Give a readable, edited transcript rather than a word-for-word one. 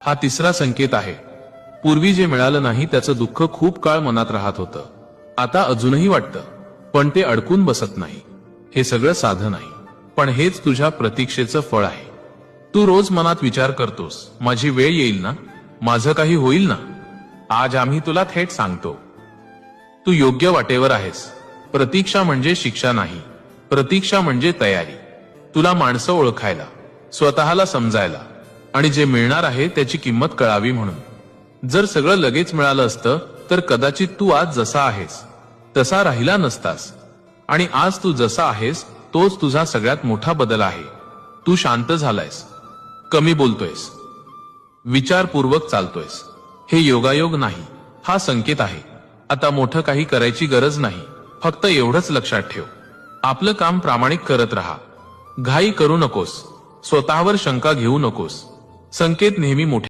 हा तिसरा संकेत आहे. पूर्वी जे मिळालं नाही त्याचं दुःख खूप काळ मनात राहत होतं. आता अजूनही वाटतं, पण ते अडकून बसत नाही. हे सगळं साधं नाही, पण हेच तुझ्या प्रतीक्षेचं फळ आहे. तू रोज मनात विचार करतोस, माझी वेळ येईल ना, माझं काही होईल ना. आज आम्ही तुला थेट सांगतो, तू योग्य वाटेवर आहेस. प्रतीक्षा म्हणजे शिक्षा नाही, प्रतीक्षा म्हणजे तयारी. तुला माणसं ओळखायला, स्वतःला समजायला आणि जे मिळणार आहे त्याची किंमत कळावी म्हणून. जर सगळं लगेच मिळालं असतं तर कदाचित तू आज जसा आहेस तसा राहिला नसतास. आणि आज तू जसा आहेस तोच तुझा सगळ्यात मोठा बदल आहे. तू शांत झालायस, कमी बोलतोयस, विचारपूर्वक चालतोयस. हे योगायोग नाही, हा संकेत आहे. आता मोठं काही करायची गरज नाही, फक्त एवढंच लक्षात ठेव, आपलं काम प्रामाणिक करत राहा. घाई करू नकोस, स्वतःवर शंका घेऊ नकोस. संकेत नेहमी मोठे